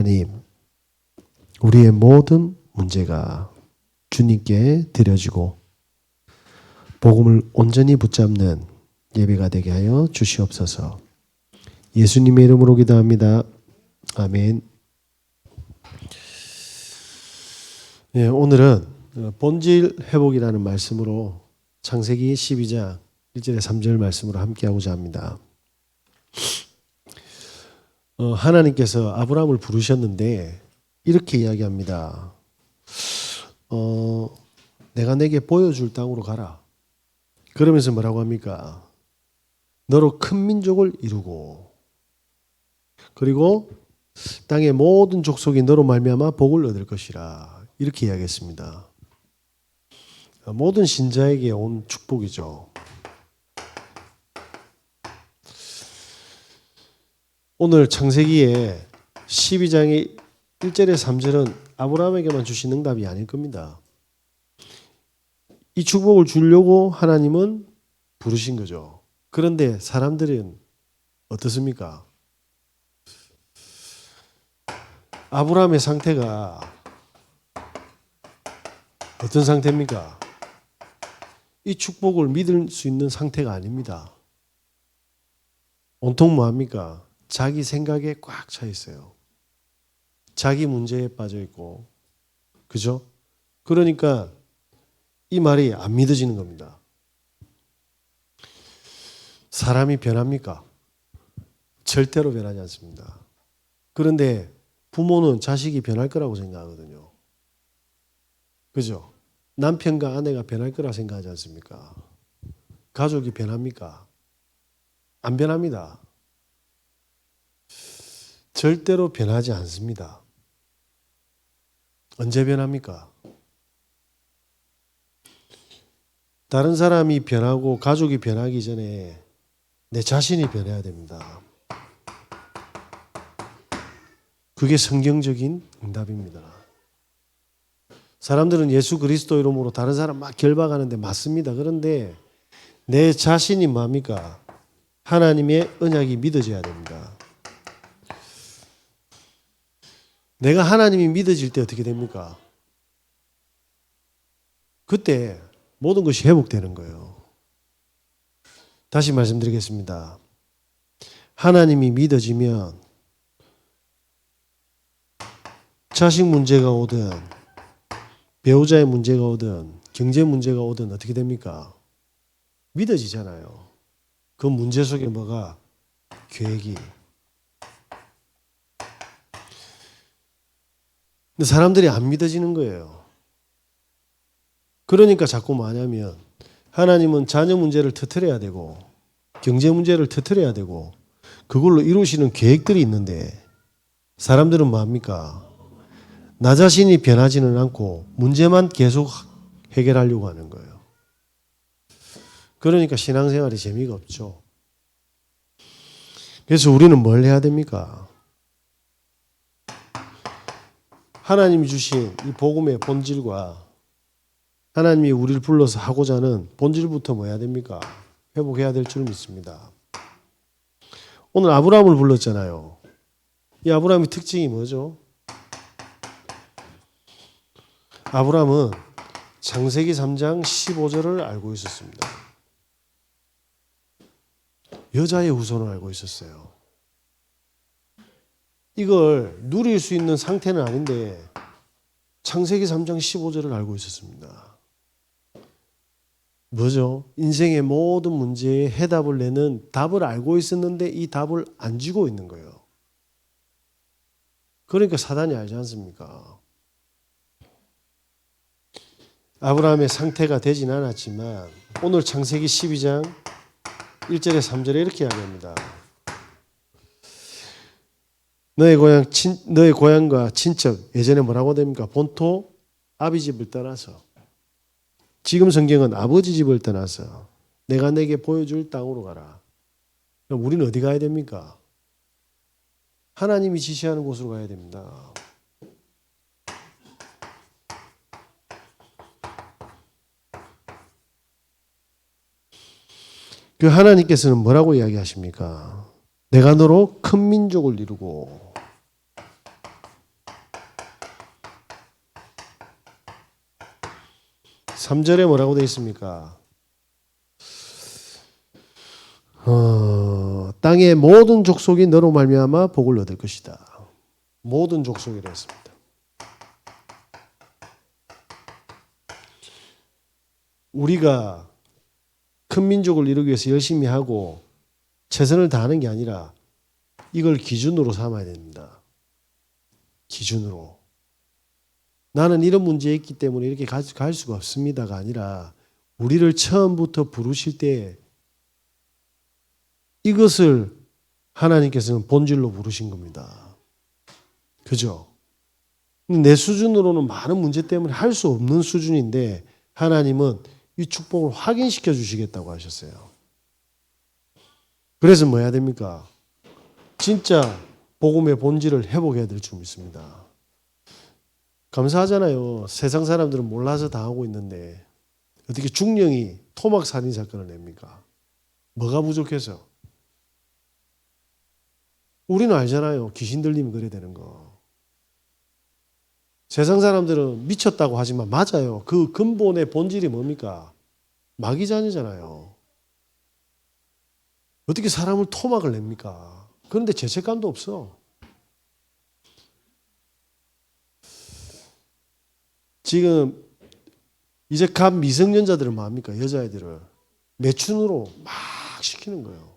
하나님, 우리의 모든 문제가 주님께 드려지고 복음을 온전히 붙잡는 예배가 되게 하여 주시옵소서. 예수님의 이름으로 기도합니다. 아멘. 네, 오늘은 본질 회복이라는 말씀으로 창세기 12장 1절에 3절 말씀으로 함께하고자 합니다. 하나님께서 아브라함을 부르셨는데 이렇게 이야기합니다. 내가 내게 보여줄 땅으로 가라. 그러면서 뭐라고 합니까? 너로 큰 민족을 이루고 그리고 땅의 모든 족속이 너로 말미암아 복을 얻을 것이라. 이렇게 이야기했습니다. 모든 신자에게 온 축복이죠. 오늘 창세기의 12장의 1절에 3절은 아브라함에게만 주신 응답이 아닐 겁니다. 이 축복을 주려고 하나님은 부르신 거죠. 그런데 사람들은 어떻습니까? 아브라함의 상태가 어떤 상태입니까? 이 축복을 믿을 수 있는 상태가 아닙니다. 온통 뭐합니까? 자기 생각에 꽉 차 있어요. 자기 문제에 빠져 있고, 그죠? 그러니까 이 말이 안 믿어지는 겁니다. 사람이 변합니까? 절대로 변하지 않습니다. 그런데 부모는 자식이 변할 거라고 생각하거든요. 그죠? 남편과 아내가 변할 거라 생각하지 않습니까? 가족이 변합니까? 안 변합니다. 절대로 변하지 않습니다. 언제 변합니까? 다른 사람이 변하고 가족이 변하기 전에 내 자신이 변해야 됩니다. 그게 성경적인 응답입니다. 사람들은 예수 그리스도 이름으로 다른 사람 막 결박하는데 맞습니다. 그런데 내 자신이 뭡니까? 하나님의 언약이 믿어져야 됩니다. 내가 하나님이 믿어질 때 어떻게 됩니까? 그때 모든 것이 회복되는 거예요. 다시 말씀드리겠습니다. 하나님이 믿어지면 자식 문제가 오든 배우자의 문제가 오든 경제 문제가 오든 어떻게 됩니까? 믿어지잖아요. 그 문제 속에 뭐가? 계획이. 근데 사람들이 안 믿어지는 거예요. 그러니까 자꾸 뭐냐면 하나님은 자녀 문제를 터뜨려야 되고 경제 문제를 터뜨려야 되고 그걸로 이루시는 계획들이 있는데 사람들은 뭐합니까? 나 자신이 변하지는 않고 문제만 계속 해결하려고 하는 거예요. 그러니까 신앙생활이 재미가 없죠. 그래서 우리는 뭘 해야 됩니까? 하나님이 주신 이 복음의 본질과 하나님이 우리를 불러서 하고자 하는 본질부터 뭐 해야 됩니까? 회복해야 될 줄 믿습니다. 오늘 아브라함을 불렀잖아요. 이 아브라함의 특징이 뭐죠? 아브라함은 창세기 3장 15절을 알고 있었습니다. 여자의 후손을 알고 있었어요. 이걸 누릴 수 있는 상태는 아닌데 창세기 3장 15절을 알고 있었습니다. 뭐죠? 인생의 모든 문제에 해답을 내는 답을 알고 있었는데 이 답을 안 쥐고 있는 거예요. 그러니까 사단이 알지 않습니까? 아브라함의 상태가 되진 않았지만 오늘 창세기 12장 1절에 3절에 이렇게 이야기합니다. 너의 고향과 친척, 예전에 뭐라고 됩니까? 본토 아비 집을 떠나서, 지금 성경은 아버지 집을 떠나서 내가 내게 보여줄 땅으로 가라. 그럼 우리는 어디 가야 됩니까? 하나님이 지시하는 곳으로 가야 됩니다. 그 하나님께서는 뭐라고 이야기하십니까? 내가 너로 큰 민족을 이루고 3절에 뭐라고 되어 있습니까? 땅의 모든 족속이 너로 말미암아 복을 얻을 것이다. 모든 족속이라 했습니다. 우리가 큰 민족을 이루기 위해서 열심히 하고 최선을 다하는 게 아니라 이걸 기준으로 삼아야 됩니다. 기준으로. 나는 이런 문제에 있기 때문에 이렇게 갈 수가 없습니다가 아니라 우리를 처음부터 부르실 때 이것을 하나님께서는 본질로 부르신 겁니다. 그죠? 내 수준으로는 많은 문제 때문에 할 수 없는 수준인데 하나님은 이 축복을 확인시켜 주시겠다고 하셨어요. 그래서 뭐 해야 됩니까? 진짜 복음의 본질을 회복해야 될 줄 믿습니다. 감사하잖아요. 세상 사람들은 몰라서 당하고 있는데 어떻게 중령이 토막 살인 사건을 냅니까? 뭐가 부족해서? 우리는 알잖아요. 귀신 들리면 그래야 되는 거. 세상 사람들은 미쳤다고 하지만 맞아요. 그 근본의 본질이 뭡니까? 마귀 자녀잖아요. 어떻게 사람을 토막을 냅니까? 그런데 죄책감도 없어. 지금 이제 갓 미성년자들은 뭐합니까? 여자애들을 매춘으로 막 시키는 거예요.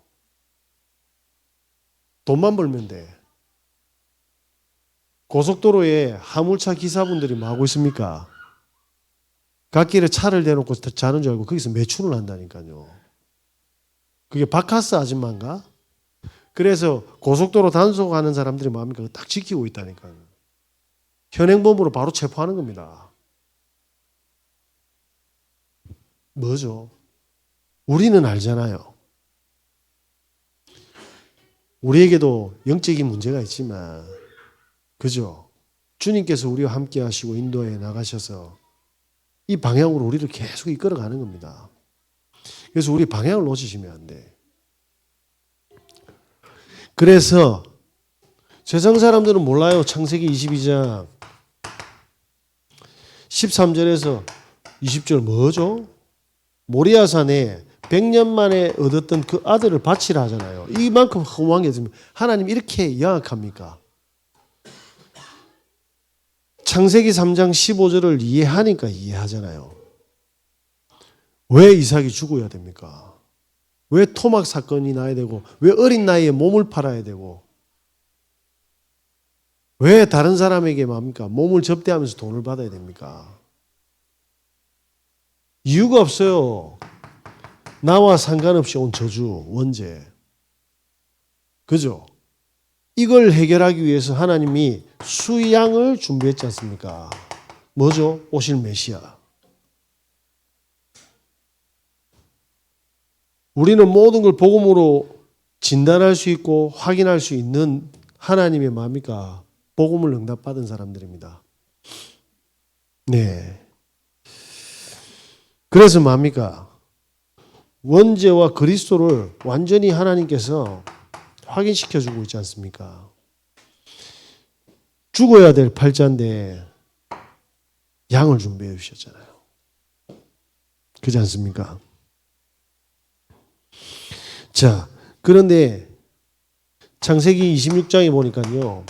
돈만 벌면 돼. 고속도로에 화물차 기사분들이 뭐 하고 있습니까? 갓길에 차를 대놓고 자는 줄 알고 거기서 매춘을 한다니까요. 그게 바카스 아줌마인가? 그래서 고속도로 단속하는 사람들이 뭐합니까? 딱 지키고 있다니까요. 현행범으로 바로 체포하는 겁니다. 뭐죠? 우리는 알잖아요. 우리에게도 영적인 문제가 있지만 그죠? 주님께서 우리와 함께 하시고 인도해 나가셔서 이 방향으로 우리를 계속 이끌어가는 겁니다. 그래서 우리 방향을 놓치시면 안 돼. 그래서 세상 사람들은 몰라요. 창세기 22장 13절에서 20절 뭐죠? 모리아산에 100년 만에 얻었던 그 아들을 바치라 하잖아요. 이만큼 허무한 게 있으면 하나님 이렇게 양악합니까? 창세기 3장 15절을 이해하니까 이해하잖아요. 왜 이삭이 죽어야 됩니까? 왜 토막 사건이 나야 되고 왜 어린 나이에 몸을 팔아야 되고 왜 다른 사람에게 뭡니까? 몸을 접대하면서 돈을 받아야 됩니까? 이유가 없어요. 나와 상관없이 온 저주, 원죄. 그죠? 이걸 해결하기 위해서 하나님이 수양을 준비했지 않습니까? 뭐죠? 오실 메시아. 우리는 모든 걸 복음으로 진단할 수 있고 확인할 수 있는 하나님의 뭡니까? 복음을 응답받은 사람들입니다. 네. 그래서 뭡니까? 원죄와 그리스도를 완전히 하나님께서 확인시켜주고 있지 않습니까? 죽어야 될 팔자인데 양을 준비해 주셨잖아요. 그렇지 않습니까? 자, 그런데 창세기 26장에 보니까요.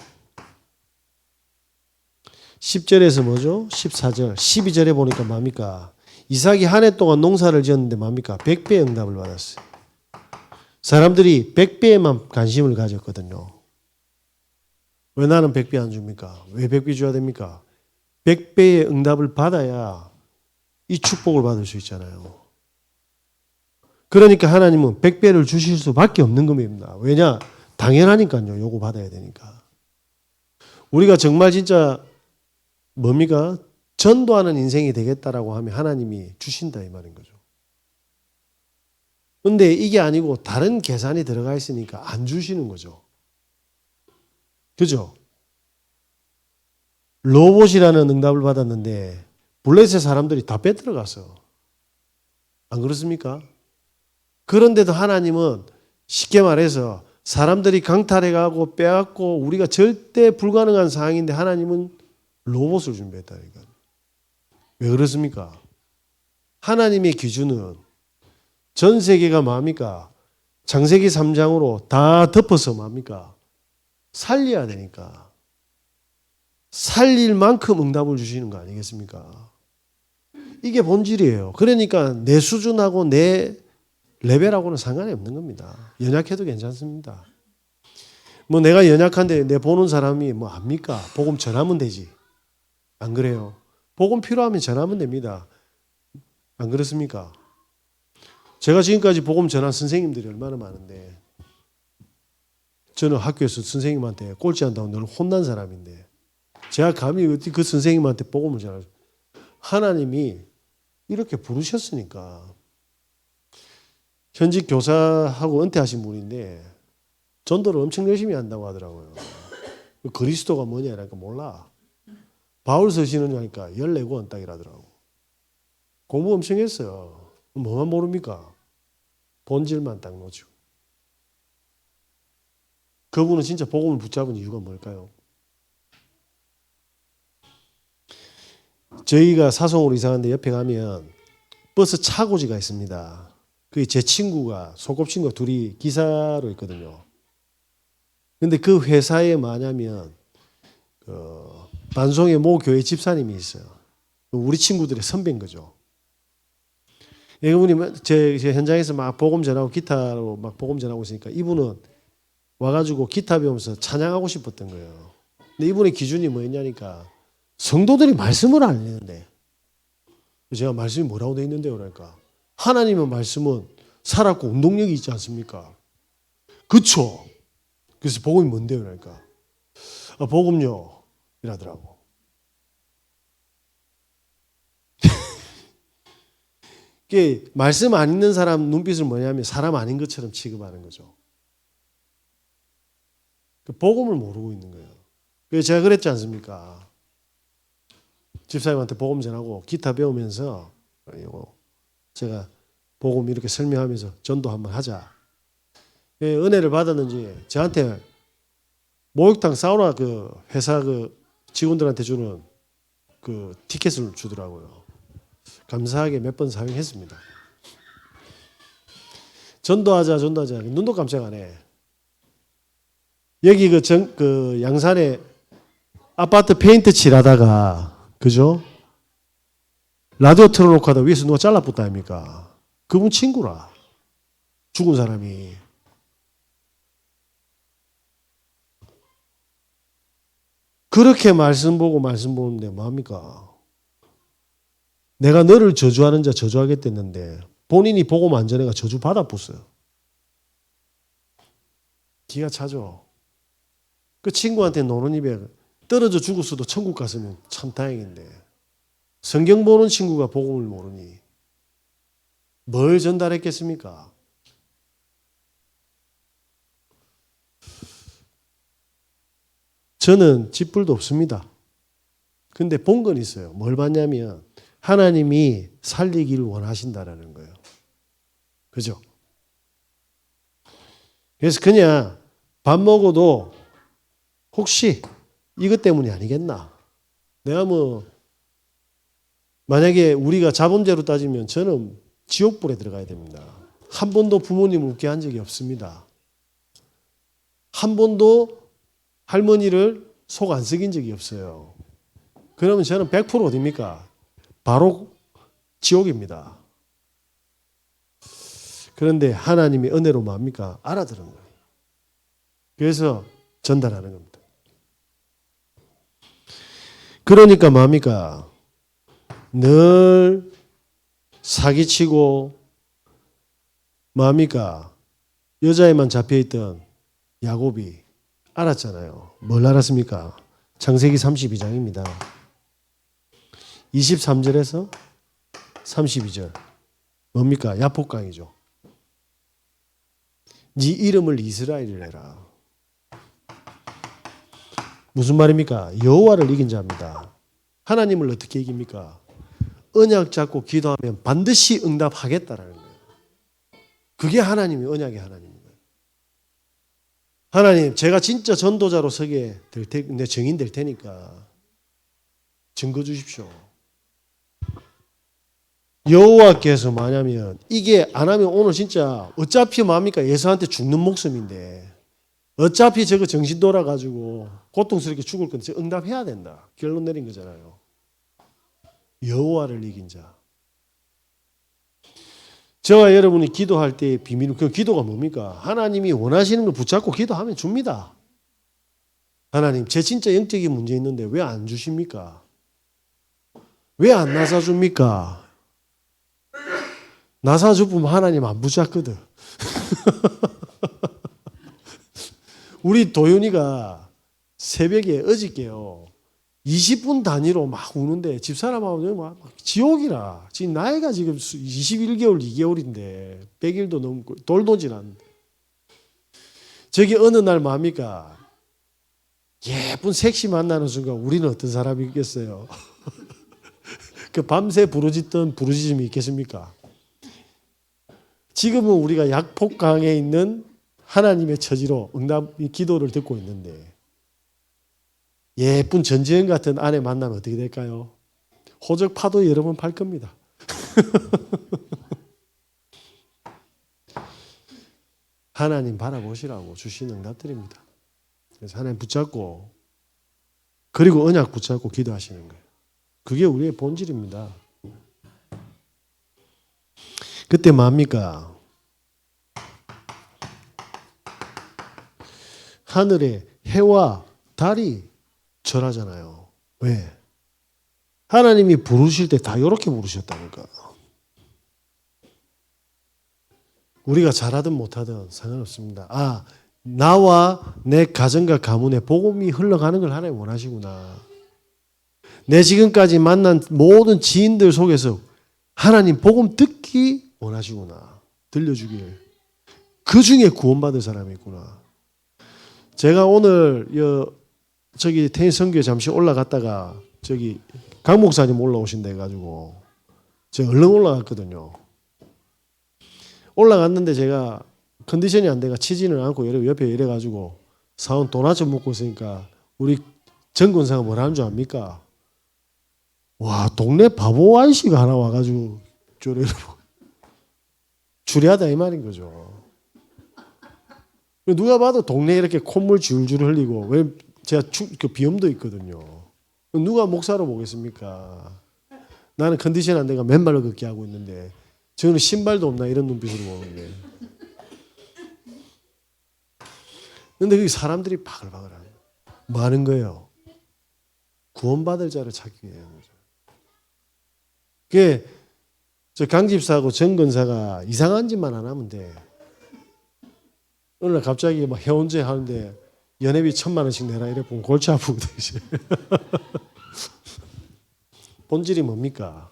10절에서 뭐죠? 14절, 12절에 보니까 뭡니까? 이삭이 한 해 동안 농사를 지었는데 뭡니까? 100배의 응답을 받았어요. 사람들이 100배에만 관심을 가졌거든요. 왜 나는 100배 안 줍니까? 왜 100배 줘야 됩니까? 100배의 응답을 받아야 이 축복을 받을 수 있잖아요. 그러니까 하나님은 100배를 주실 수밖에 없는 겁니다. 왜냐? 당연하니까요. 요거 받아야 되니까. 우리가 정말 진짜 뭡니까? 전도하는 인생이 되겠다라고 하면 하나님이 주신다 이 말인 거죠. 그런데 이게 아니고 다른 계산이 들어가 있으니까 안 주시는 거죠. 그죠? 로봇이라는 응답을 받았는데 블레셋 사람들이 다 빼들어갔어. 안 그렇습니까? 그런데도 하나님은 쉽게 말해서 사람들이 강탈해가고 빼앗고 우리가 절대 불가능한 상황인데 하나님은 로봇을 준비했다니까요. 왜 그렇습니까? 하나님의 기준은 전 세계가 뭡니까? 창세기 3장으로 다 덮어서 뭡니까? 살려야 되니까. 살릴 만큼 응답을 주시는 거 아니겠습니까? 이게 본질이에요. 그러니까 내 수준하고 내 레벨하고는 상관이 없는 겁니다. 연약해도 괜찮습니다. 뭐 내가 연약한데 내 보는 사람이 뭐 압니까? 복음 전하면 되지. 안 그래요? 복음 필요하면 전하면 됩니다. 안 그렇습니까? 제가 지금까지 복음 전한 선생님들이 얼마나 많은데 저는 학교에서 선생님한테 꼴찌한다고 늘 혼난 사람인데 제가 감히 어떻게 그 선생님한테 복음을 전할 하나님이 이렇게 부르셨으니까 현직 교사하고 은퇴하신 분인데 전도를 엄청 열심히 한다고 하더라고요. 그리스도가 뭐냐 이러니까 몰라. 바울 서신은 하니까 14권 딱이라더라고. 공부 엄청 했어요. 뭐만 모릅니까? 본질만 딱 놓치고. 그분은 진짜 복음을 붙잡은 이유가 뭘까요? 저희가 사송으로 이사 갔는데 옆에 가면 버스 차고지가 있습니다. 그게 제 친구가 소꿉친구가 둘이 기사로 있거든요. 근데 그 회사에 뭐냐면 반송의 모 교회 집사님이 있어요. 우리 친구들의 선배인 거죠. 이분이 제 현장에서 막 복음 전하고 기타로 막 복음 전하고 있으니까 이분은 와가지고 기타 배우면서 찬양하고 싶었던 거예요. 근데 이분의 기준이 뭐였냐니까 성도들이 말씀을 안 읽는데 제가 말씀이 뭐라고 돼 있는데요? 그러니까 하나님의 말씀은 살았고 운동력이 있지 않습니까? 그쵸? 그래서 복음이 뭔데요? 그러니까 복음요 이라더라고. 이게 말씀 안 읽는 사람 눈빛을 뭐냐면 사람 아닌 것처럼 취급하는 거죠. 복음을 모르고 있는 거예요. 그래서 제가 그랬지 않습니까? 집사님한테 복음 전하고 기타 배우면서 제가 복음 이렇게 설명하면서 전도 한번 하자. 은혜를 받았는지 저한테 목욕탕 사우나 그 회사 그 직원들한테 주는 그 티켓을 주더라고요. 감사하게 몇 번 사용했습니다. 전도하자. 눈도 깜짝 안 해. 여기 그 양산에 아파트 페인트 칠하다가, 그죠? 라디오 틀어놓고 하다 위에서 누가 잘라붙다 아닙니까? 그분 친구라. 죽은 사람이. 그렇게 말씀 보고 말씀 보는데 뭐합니까? 내가 너를 저주하는 자 저주하겠댔는데 본인이 복음 안 전해가 저주 받아붙어요. 기가 차죠. 그 친구한테 노는 입에 떨어져 죽었어도 천국 갔으면 참 다행인데 성경 보는 친구가 복음을 모르니 뭘 전달했겠습니까? 저는 짓불도 없습니다. 근데 본 건 있어요. 뭘 봤냐면 하나님이 살리기를 원하신다라는 거예요. 그죠? 그래서 그냥 밥 먹어도 혹시 이것 때문이 아니겠나? 내가 뭐 만약에 우리가 자범죄로 따지면 저는 지옥불에 들어가야 됩니다. 한 번도 부모님을 웃게 한 적이 없습니다. 한 번도 할머니를 속 안 썩인 적이 없어요. 그러면 저는 100% 어딥니까? 바로 지옥입니다. 그런데 하나님의 은혜로 뭡니까? 알아들은 거예요. 그래서 전달하는 겁니다. 그러니까 뭡니까? 늘 사기치고 뭡니까? 여자에만 잡혀있던 야곱이 알았잖아요. 뭘 알았습니까? 창세기 32장입니다. 23절에서 32절. 뭡니까? 야폭강이죠. 네 이름을 이스라엘이라 해라. 무슨 말입니까? 여호와를 이긴 자입니다. 하나님을 어떻게 이깁니까? 언약 잡고 기도하면 반드시 응답하겠다라는 거예요. 그게 하나님이 언약의 하나님입니다. 하나님, 제가 진짜 전도자로 서게 될 내 증인 될 테니까 증거 주십시오. 여호와께서 뭐냐면 이게 안 하면 오늘 진짜 어차피 뭡니까? 예수한테 죽는 목숨인데 어차피 저거 정신 돌아가지고 고통스럽게 죽을 건데 응답해야 된다. 결론 내린 거잖아요. 여호와를 이긴 자. 저와 여러분이 기도할 때의 비밀은 그 기도가 뭡니까? 하나님이 원하시는 걸 붙잡고 기도하면 줍니다. 하나님, 제 진짜 영적인 문제 있는데 왜 안 주십니까? 왜 안 나서줍니까? 나서주면 하나님 안 붙잡거든. 우리 도윤이가 새벽에 어저께요. 20분 단위로 막 우는데 집사람하고 막 지옥이라. 지금 나이가 지금 21개월, 2개월인데 100일도 넘고 돌도 지났는데. 저기 어느 날 뭡니까? 예쁜 섹시 만나는 순간 우리는 어떤 사람이 있겠어요? 그 밤새 부르짖던 부르짖음이 있겠습니까? 지금은 우리가 약폭강에 있는 하나님의 처지로 응답 기도를 듣고 있는데 예쁜 전지현 같은 아내 만나면 어떻게 될까요? 호적 파도 여러 번 팔 겁니다. 하나님 바라보시라고 주시는 응답들입니다. 그래서 하나님 붙잡고 그리고 언약 붙잡고 기도하시는 거예요. 그게 우리의 본질입니다. 그때 뭡니까? 하늘에 해와 달이 절하잖아요. 왜? 하나님이 부르실 때 다 이렇게 부르셨다니까. 우리가 잘하든 못하든 상관없습니다. 아, 나와 내 가정과 가문에 복음이 흘러가는 걸 하나님 원하시구나. 내 지금까지 만난 모든 지인들 속에서 하나님 복음 듣기 원하시구나. 들려주길. 그 중에 구원받을 사람이 있구나. 제가 오늘 저기 테니스 선교에 잠시 올라갔다가 저기 강 목사님 올라오신다 해가지고 제가 얼른 올라갔거든요. 올라갔는데 제가 컨디션이 안 돼가 치지는 않고 옆에 이래가지고 사원 도넛 좀 먹고 있으니까 우리 정 권사가 뭐라 하는 줄 압니까? 와, 동네 바보 아저씨가 하나 와가지고 주례하다 이 말인 거죠. 누가 봐도 동네에 이렇게 콧물 줄줄 흘리고 왜 제가 그 비염도 있거든요. 누가 목사로 보겠습니까? 나는 컨디션 안 돼가 맨발로 걷기 하고 있는데 저는 신발도 없나 이런 눈빛으로 보는데. 그런데 그 사람들이 바글바글하네. 뭐 하는 거예요? 구원받을 자를 찾기 위해 하는 거죠. 그게 저 강집사하고 정건사가 이상한 짓만 안 하면 돼. 어느 날 갑자기 막 해운제 하는데 연회비 1,000만 원씩 내라 이래 보면 골치 아프거든 이제. 본질이 뭡니까?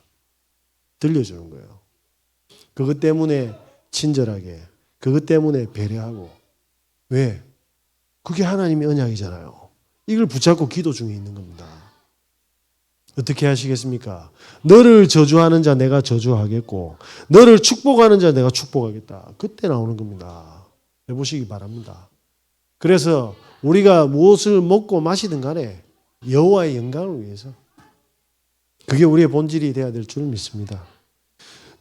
들려주는 거예요. 그것 때문에 친절하게, 그것 때문에 배려하고. 왜? 그게 하나님의 언약이잖아요. 이걸 붙잡고 기도 중에 있는 겁니다. 어떻게 하시겠습니까? 너를 저주하는 자 내가 저주하겠고 너를 축복하는 자 내가 축복하겠다. 그때 나오는 겁니다. 해보시기 바랍니다. 그래서 우리가 무엇을 먹고 마시든 간에 여호와의 영광을 위해서 그게 우리의 본질이 돼야 될 줄 믿습니다.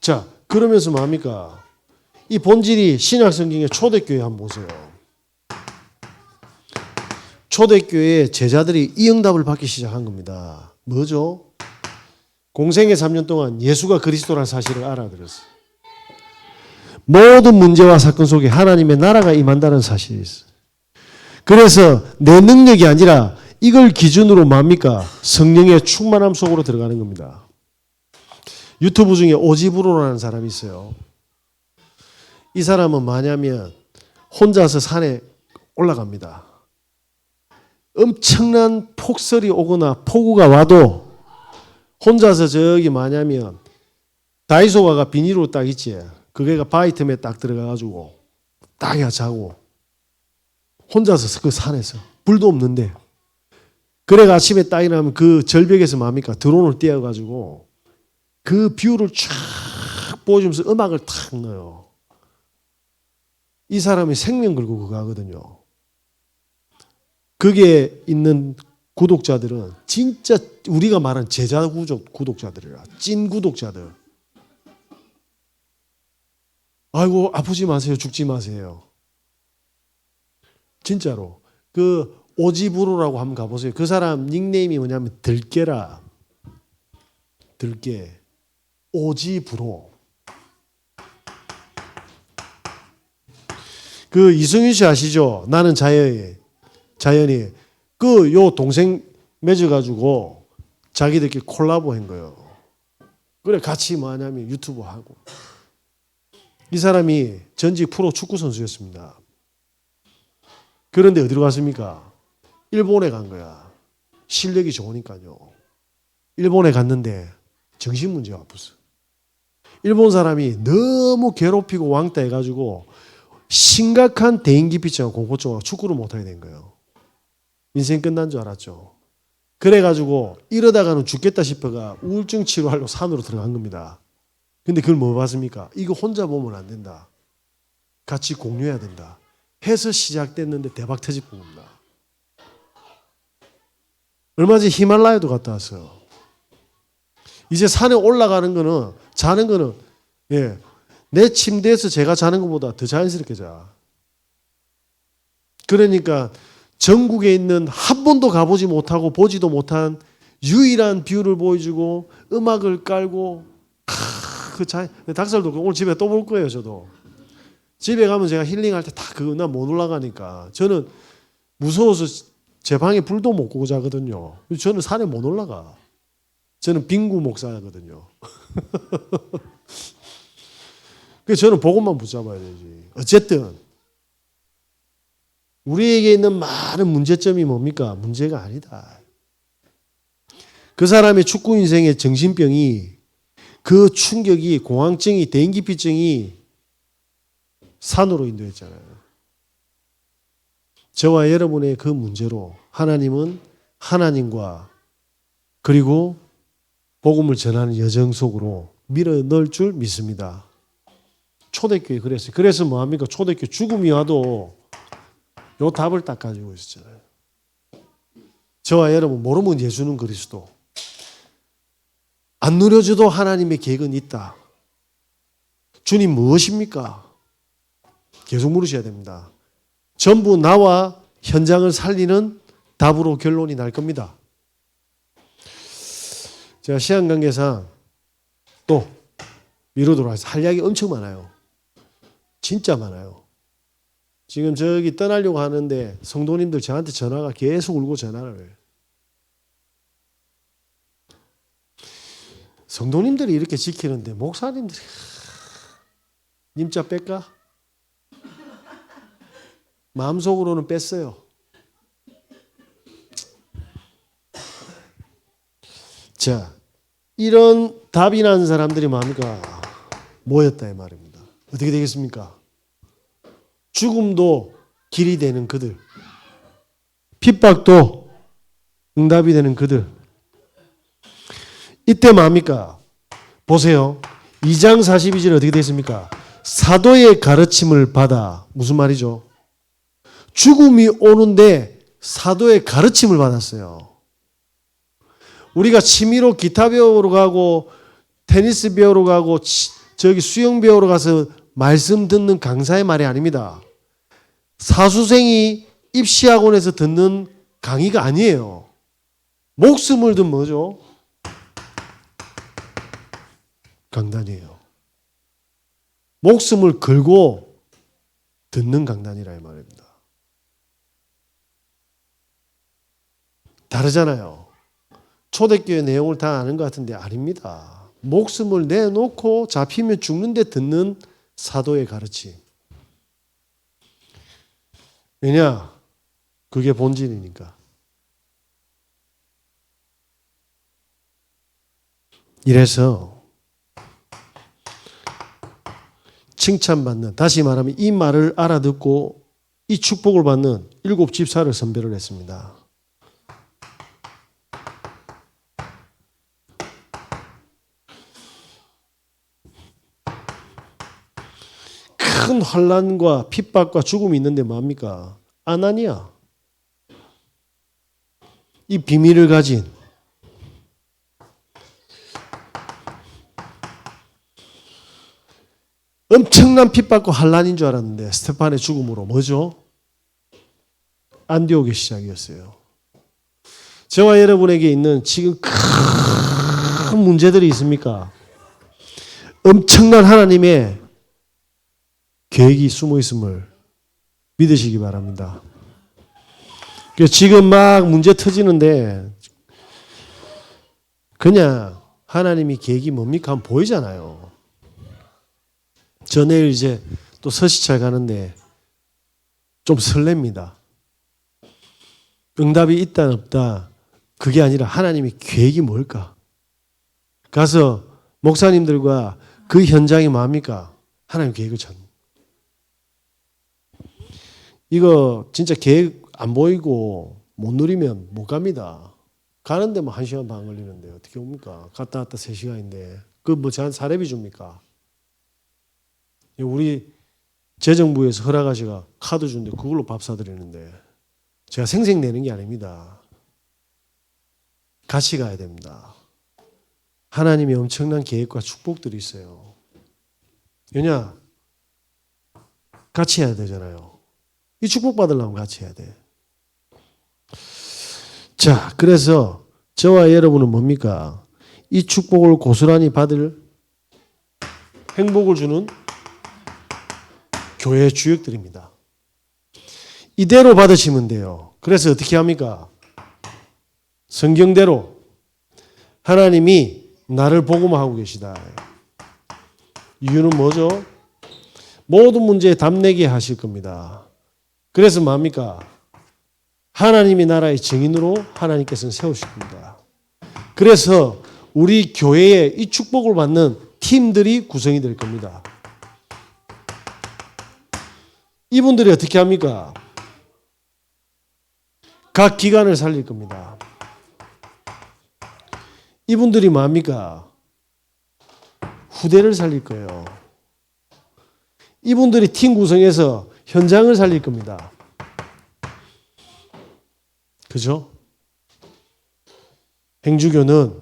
자, 그러면서 뭡니까? 이 본질이 신약성경의 초대교회 한번 보세요. 초대교회의 제자들이 이 응답을 받기 시작한 겁니다. 뭐죠? 공생의 3년 동안 예수가 그리스도라는 사실을 알아들었어요. 모든 문제와 사건 속에 하나님의 나라가 임한다는 사실이 있어요. 그래서 내 능력이 아니라 이걸 기준으로 뭡니까? 성령의 충만함 속으로 들어가는 겁니다. 유튜브 중에 오지브로라는 사람이 있어요. 이 사람은 뭐냐면 혼자서 산에 올라갑니다. 엄청난 폭설이 오거나 폭우가 와도 혼자서 저기 뭐냐면 다이소가가 비닐로 딱 있지. 그게가 바위 틈에 딱 들어가가지고 딱이야 자고 혼자서 그 산에서 불도 없는데 그래가 아침에 딱 일어나면 그 절벽에서 뭡니까? 드론을 띄워가지고 그 뷰를 쫙 보여주면서 음악을 탁 넣어요. 이 사람이 생명 걸고 그거 하거든요. 거기에 있는 구독자들은 진짜 우리가 말하는 제자 구독자들이라 찐 구독자들. 아이고 아프지 마세요. 죽지 마세요. 진짜로. 그 오지부로라고 한번 가보세요. 그 사람 닉네임이 뭐냐면 들깨라. 들깨. 오지부로. 그 이승윤 씨 아시죠? 나는 자연이 그 요 동생 맺어가지고 자기들끼리 콜라보 한 거예요. 그래 같이 뭐 하냐면 유튜브 하고. 이 사람이 전직 프로 축구 선수였습니다. 그런데 어디로 갔습니까? 일본에 간 거야. 실력이 좋으니까요. 일본에 갔는데 정신 문제가 아팠어. 일본 사람이 너무 괴롭히고 왕따 해가지고 심각한 대인기피증과 공포증과 축구를 못하게 된 거예요. 인생 끝난 줄 알았죠. 그래가지고 이러다가는 죽겠다 싶어가 우울증 치료하려고 산으로 들어간 겁니다. 근데 그걸 뭐 봤습니까? 이거 혼자 보면 안 된다. 같이 공유해야 된다. 해서 시작됐는데 대박 터질 겁니다. 얼마 전에 히말라야도 갔다 왔어요. 이제 산에 올라가는 거는 자는 거는 내 침대에서 제가 자는 것보다 더 자연스럽게 자. 그러니까 전국에 있는 한 번도 가보지 못하고 보지도 못한 유일한 뷰를 보여주고 음악을 깔고 닭살도 오늘 집에 또 볼 거예요. 저도 집에 가면 제가 힐링할 때 다 그거 나 못 올라가니까 저는 무서워서 제 방에 불도 못 끄고 자거든요. 저는 산에 못 올라가. 저는 빙구 목사거든요. 그래서 저는 복음만 붙잡아야 되지. 어쨌든 우리에게 있는 많은 문제점이 뭡니까? 문제가 아니다. 그 사람의 축구 인생의 정신병이 그 충격이 공황증이 대인기피증이 산으로 인도했잖아요. 저와 여러분의 그 문제로 하나님은 하나님과 그리고 복음을 전하는 여정 속으로 밀어 넣을 줄 믿습니다. 초대교회 그랬어요. 그래서 뭐합니까? 초대교회 죽음이 와도 요 답을 딱 가지고 있었잖아요. 저와 여러분 모르면 예수는 그리스도. 안 누려져도 하나님의 계획은 있다. 주님 무엇입니까? 계속 물으셔야 됩니다. 전부 나와 현장을 살리는 답으로 결론이 날 겁니다. 제가 시간 관계상 또 미루도록 하겠습니다. 할 이야기 엄청 많아요. 진짜 많아요. 지금 저기 떠나려고 하는데 성도님들 저한테 전화가 계속 울고 전화를 해요. 성도님들이 이렇게 지키는데 목사님들이 님자 뺄까? 마음속으로는 뺐어요. 자, 이런 답이 난 사람들이 뭡니까? 모였다 이 말입니다. 어떻게 되겠습니까? 죽음도 길이 되는 그들, 핍박도 응답이 되는 그들. 이때 뭡니까? 보세요. 2장 42절 어떻게 되겠습니까? 사도의 가르침을 받아. 무슨 말이죠? 죽음이 오는데 사도의 가르침을 받았어요. 우리가 취미로 기타 배우러 가고 테니스 배우러 가고 저기 수영 배우러 가서 말씀 듣는 강사의 말이 아닙니다. 사수생이 입시학원에서 듣는 강의가 아니에요. 목숨을 든 뭐죠? 강단이에요. 목숨을 걸고 듣는 강단이라 이 말입니다. 다르잖아요. 초대교회 내용을 다 아는 것 같은데 아닙니다. 목숨을 내놓고 잡히면 죽는데 듣는 사도의 가르침. 왜냐? 그게 본질이니까. 이래서 칭찬받는, 다시 말하면 이 말을 알아듣고 이 축복을 받는 7 집사를 선별을 했습니다. 큰 환난과 핍박과 죽음이 있는데 뭡니까? 아나니아. 이 비밀을 가진 엄청난 핍받고 환란인 줄 알았는데 스테판의 죽음으로 뭐죠? 안디옥의 시작이었어요. 저와 여러분에게 있는 지금 큰 문제들이 있습니까? 엄청난 하나님의 계획이 숨어 있음을 믿으시기 바랍니다. 지금 막 문제 터지는데 그냥 하나님이 계획이 뭡니까? 하면 보이잖아요. 저 내일 이제 또 서시찰 가는데 좀 설렙니다. 응답이 있다 없다 그게 아니라 하나님의 계획이 뭘까? 가서 목사님들과 그 현장이 뭡니까? 하나님 계획을 찾는. 이거 진짜 계획 안 보이고 못 누리면 못 갑니다. 가는데 뭐 1시간 반 걸리는데 어떻게 옵니까? 갔다 왔다 3시간인데 그 뭐 저한테 사례비 줍니까? 우리 재정부에서 허락하시가 카드 준대 그걸로 밥 사드리는데 제가 생색내는 게 아닙니다. 같이 가야 됩니다. 하나님의 엄청난 계획과 축복들이 있어요. 왜냐? 같이 해야 되잖아요. 이 축복 받으려면 같이 해야 돼. 자, 그래서 저와 여러분은 뭡니까? 이 축복을 고스란히 받을 행복을 주는 교회의 주역들입니다. 이대로 받으시면 돼요. 그래서 어떻게 합니까? 성경대로 하나님이 나를 복음화 하고 계시다. 이유는 뭐죠? 모든 문제에 답내게 하실 겁니다. 그래서 뭡니까? 하나님이 나라의 증인으로 하나님께서는 세우실 겁니다. 그래서 우리 교회에 이 축복을 받는 팀들이 구성이 될 겁니다. 이분들이 어떻게 합니까? 각 기관을 살릴 겁니다. 이분들이 뭡니까? 후대를 살릴 거예요. 이분들이 팀 구성해서 현장을 살릴 겁니다. 그죠? 행주교는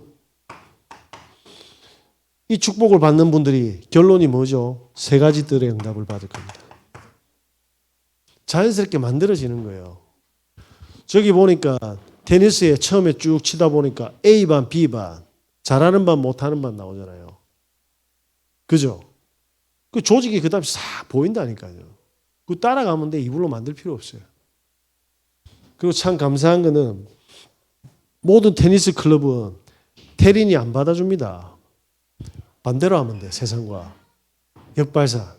이 축복을 받는 분들이 결론이 뭐죠? 3가지들의 응답을 받을 겁니다. 자연스럽게 만들어지는 거예요. 저기 보니까 테니스에 처음에 쭉 치다 보니까 A반, B반, 잘하는 반, 못하는 반 나오잖아요. 그죠? 그 조직이 그 다음에 싹 보인다니까요. 그 따라가면 돼. 이불로 만들 필요 없어요. 그리고 참 감사한 거는 모든 테니스 클럽은 테린이 안 받아줍니다. 반대로 하면 돼. 세상과 역발상.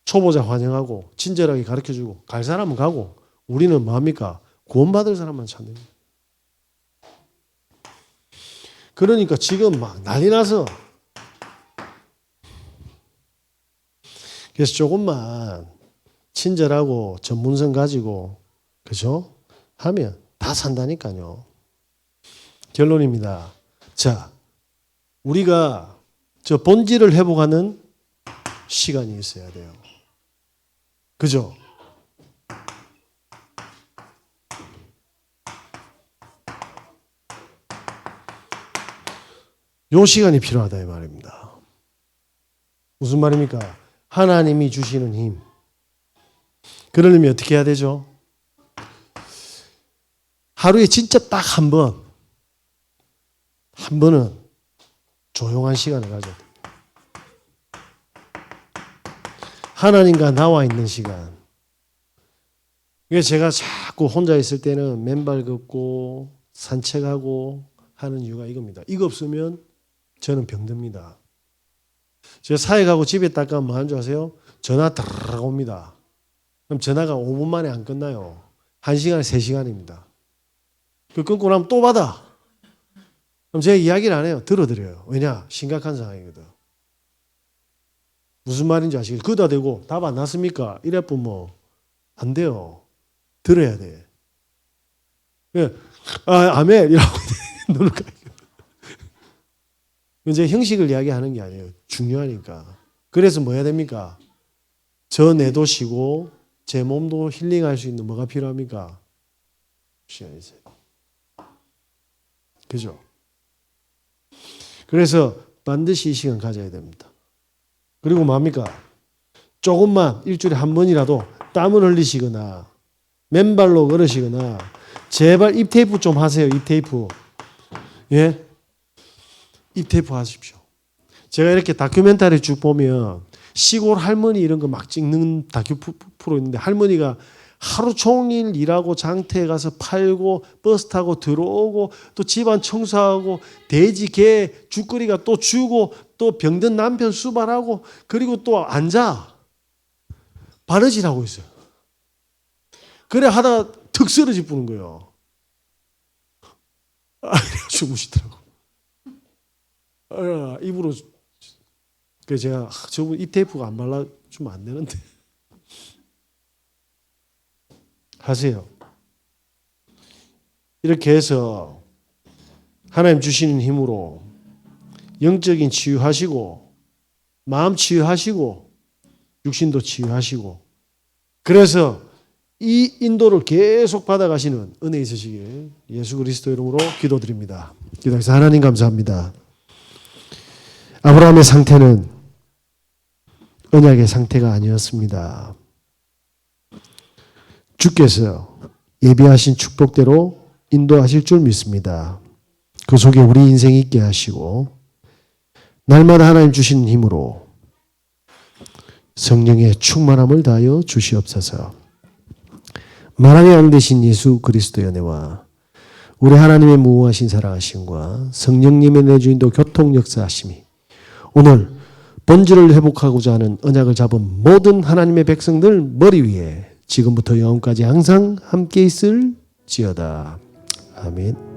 초보자 환영하고 친절하게 가르쳐주고 갈 사람은 가고 우리는 뭡니까? 구원받을 사람만 찾는. 그러니까 지금 막 난리 나서 그래서 조금만 친절하고 전문성 가지고 그죠? 하면 다 산다니까요. 결론입니다. 자, 우리가 저 본질을 회복하는 시간이 있어야 돼요. 그죠? 요 시간이 필요하다 이 말입니다. 무슨 말입니까? 하나님이 주시는 힘. 그러려면 어떻게 해야 되죠? 하루에 진짜 딱 한 번은 조용한 시간을 가져야 돼요. 하나님과 나와 있는 시간. 그래서 제가 자꾸 혼자 있을 때는 맨발 걷고 산책하고 하는 이유가 이겁니다. 이거 없으면 저는 병듭니다. 제가 사역하고 집에 딱 가면 뭐 하는 줄 아세요? 전화 드르륵 옵니다. 그럼 전화가 5분 만에 안 끝나요. 1시간에 3시간입니다. 그 끊고 나면 또 받아. 그럼 제가 이야기를 안 해요. 들어드려요. 왜냐? 심각한 상황이거든. 무슨 말인지 아시겠어요? 그다 대고 답 안 났습니까? 이래 보면 안 돼요. 들어야 돼. 아멘 이라고 누를까? 이제 형식을 이야기하는 게 아니에요. 중요하니까. 그래서 뭐 해야 됩니까? 저 뇌도 쉬고 제 몸도 힐링할 수 있는 뭐가 필요합니까? 시간이세요. 그죠? 그래서 반드시 이 시간 가져야 됩니다. 그리고 뭡니까? 조금만 일주일에 한 번이라도 땀을 흘리시거나 맨발로 걸으시거나 제발 입 테이프 좀 하세요. 입 테이프. 예? 입 테이프 하십시오. 제가 이렇게 다큐멘터리 쭉 보면 시골 할머니 이런 거 막 찍는 다큐 프로 있는데 할머니가 하루 종일 일하고 장터에 가서 팔고 버스 타고 들어오고 또 집안 청소하고 돼지 개 죽거리가 또 주고 또 병든 남편 수발하고 그리고 또 앉아 바느질하고 있어요. 그래 하다가 턱 쓰러지 뿌는 거예요. 주무시더라고. 입으로 그래서 제가 저분 입 테이프가 안 발라주면 안 되는데 하세요. 이렇게 해서 하나님 주시는 힘으로 영적인 치유하시고 마음 치유하시고 육신도 치유하시고 그래서 이 인도를 계속 받아가시는 은혜 있으시길 예수 그리스도 이름으로 기도드립니다. 기도해서 하나님 감사합니다. 아브라함의 상태는 언약의 상태가 아니었습니다. 주께서 예비하신 축복대로 인도하실 줄 믿습니다. 그 속에 우리 인생이 있게 하시고 날마다 하나님 주시는 힘으로 성령의 충만함을 다하여 주시옵소서. 만왕의 왕 되신 예수 그리스도의 은혜와 우리 하나님의 무궁하신 사랑하심과 성령님의 내주인도 교통 역사하심이 오늘 본질을 회복하고자 하는 언약을 잡은 모든 하나님의 백성들 머리 위에 지금부터 영원까지 항상 함께 있을지어다. 아멘.